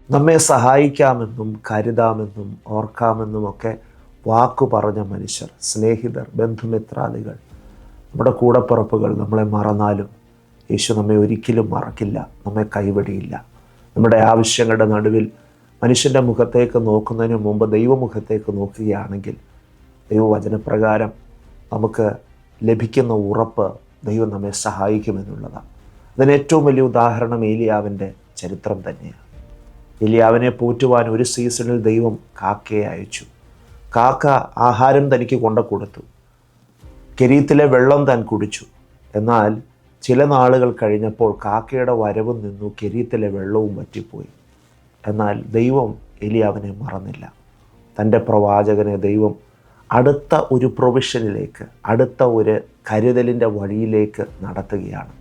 നമ്മെ സഹായിക്കാമെന്നും കരുതാമെന്നും ഓർക്കാമെന്നുമൊക്കെ വാക്കു പറഞ്ഞ മനുഷ്യർ, സ്നേഹിതർ, ബന്ധുമിത്രാദികൾ, നമ്മുടെ കൂടപ്പിറപ്പുകൾ നമ്മളെ മറന്നാലും യേശു നമ്മെ ഒരിക്കലും മറക്കില്ല, നമ്മെ കൈവിടിയില്ല. നമ്മുടെ ആവശ്യങ്ങളുടെ നടുവിൽ മനുഷ്യൻ്റെ മുഖത്തേക്ക് നോക്കുന്നതിന് മുമ്പ് ദൈവമുഖത്തേക്ക് നോക്കുകയാണെങ്കിൽ ദൈവവചനപ്രകാരം നമുക്ക് ലഭിക്കുന്ന ഉറപ്പ് ദൈവം നമ്മെ സഹായിക്കുമെന്നുള്ളതാണ്. അതിന് ഏറ്റവും വലിയ ഉദാഹരണം ഏലിയാവിൻ്റെ ചരിത്രം തന്നെയാണ്. ഏലിയാവിനെ പോറ്റുവാൻ ഒരു സീസണിൽ ദൈവം കാക്കയെ അയച്ചു. കാക്ക ആഹാരം തനിക്ക് കൊണ്ടു കൊടുത്തു, കെരീത്തിലെ വെള്ളം താൻ കുടിച്ചു. എന്നാൽ ചില നാളുകൾ കഴിഞ്ഞപ്പോൾ കാക്കയുടെ വരവും നിന്നു, കെരീത്തിലെ വെള്ളവും വറ്റിപ്പോയി. എന്നാൽ ദൈവം ഏലിയാവിനെ മറന്നില്ല. തൻ്റെ പ്രവാചകനെ ദൈവം അടുത്ത ഒരു പ്രൊവിഷനിലേക്ക്, അടുത്ത ഒരു കരുതലിൻ്റെ വഴിയിലേക്ക് നടത്തുകയാണ്.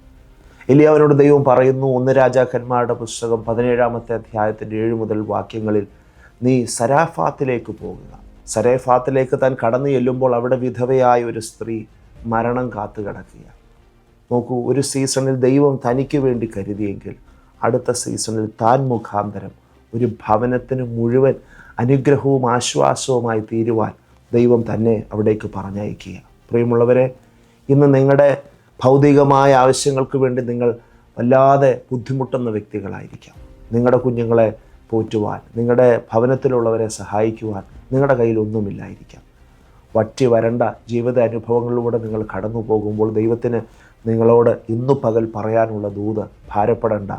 ഏലിയാവിനോട് ദൈവം പറയുന്നു, 1 രാജാക്കന്മാരുടെ പുസ്തകം 17-ാമത്തെ അധ്യായത്തിൻ്റെ 7 മുതൽ വാക്യങ്ങളിൽ, നീ സരാഫാത്തിലേക്ക് പോകുക. സരേഫാത്തിലേക്ക് താൻ കടന്നു ചെല്ലുമ്പോൾ അവിടെ വിധവയായ ഒരു സ്ത്രീ മരണം കാത്തു കിടക്കുകയാണ്. നോക്കൂ, ഒരു സീസണിൽ ദൈവം തനിക്ക് വേണ്ടി കരുതിയെങ്കിൽ അടുത്ത സീസണിൽ താൻ മുഖാന്തരം ഒരു ഭവനത്തിന് മുഴുവൻ അനുഗ്രഹവും ആശ്വാസവുമായി തീരുവാൻ ദൈവം തന്നെ അവിടേക്ക് പറഞ്ഞയക്കുക. പ്രിയമുള്ളവരെ, ഇന്ന് നിങ്ങളുടെ ഭൗതികമായ ആവശ്യങ്ങൾക്ക് വേണ്ടി നിങ്ങൾ വല്ലാതെ ബുദ്ധിമുട്ടുന്ന വ്യക്തികളായിരിക്കാം. നിങ്ങളുടെ കുഞ്ഞുങ്ങളെ പോറ്റുവാൻ, നിങ്ങളുടെ ഭവനത്തിലുള്ളവരെ സഹായിക്കുവാൻ നിങ്ങളുടെ കയ്യിൽ ഒന്നുമില്ലായിരിക്കാം. വറ്റി വരണ്ട ജീവിത അനുഭവങ്ങളിലൂടെ നിങ്ങൾ കടന്നു പോകുമ്പോൾ ദൈവത്തിന് നിങ്ങളോട് ഇന്നു പകൽ പറയാനുള്ള ദൂത്, ഭാരപ്പെടേണ്ട.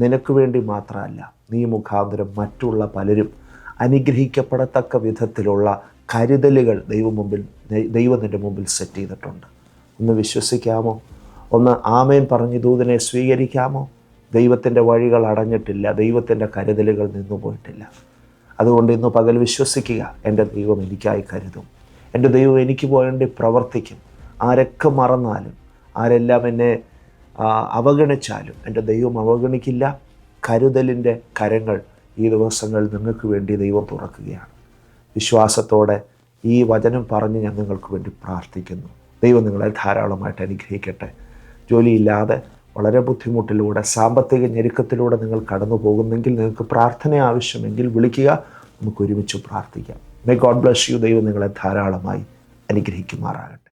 നിനക്ക് വേണ്ടി മാത്രമല്ല, നീ മുഖാന്തരം മറ്റുള്ള പലരും അനുഗ്രഹിക്കപ്പെടത്തക്ക വിധത്തിലുള്ള കരുതലുകൾ ദൈവം നിൻ്റെ മുമ്പിൽ സെറ്റ് ചെയ്തിട്ടുണ്ട്. ഒന്ന് വിശ്വസിക്കാമോ? ഒന്ന് ആമേൻ പറഞ്ഞ് ദൂതനെ സ്വീകരിക്കാമോ? ദൈവത്തിൻ്റെ വഴികൾ അടഞ്ഞിട്ടില്ല, ദൈവത്തിൻ്റെ കരുതലുകൾ നിന്നുപോയിട്ടില്ല. അതുകൊണ്ട് ഇന്ന് പകൽ വിശ്വസിക്കുക, എൻ്റെ ദൈവം എനിക്കായി കരുതും, എൻ്റെ ദൈവം എനിക്ക് വേണ്ടി പ്രവർത്തിക്കും. ആരൊക്കെ മറന്നാലും, ആരെല്ലാം എന്നെ അവഗണിച്ചാലും എൻ്റെ ദൈവം അവഗണിക്കില്ല. കരുതലിൻ്റെ കരങ്ങൾ ഈ ദിവസങ്ങൾ നിങ്ങൾക്ക് വേണ്ടി ദൈവം തുറക്കുകയാണ്. വിശ്വാസത്തോടെ ഈ വചനം പറഞ്ഞ് ഞാൻ നിങ്ങൾക്ക് വേണ്ടി പ്രാർത്ഥിക്കുന്നു. ദൈവം നിങ്ങളെ ധാരാളമായിട്ട് അനുഗ്രഹിക്കട്ടെ. ജോലിയില്ലാതെ വളരെ ബുദ്ധിമുട്ടിലൂടെ, സാമ്പത്തിക ഞെരുക്കത്തിലൂടെ നിങ്ങൾ കടന്നു പോകുന്നെങ്കിൽ, നിങ്ങൾക്ക് പ്രാർത്ഥന ആവശ്യമെങ്കിൽ വിളിക്കുക, നമുക്ക് ഒരുമിച്ച് പ്രാർത്ഥിക്കാം. May God bless you. ദൈവം നിങ്ങളെ ധാരാളമായി അനുഗ്രഹിക്കുമാറാകട്ടെ.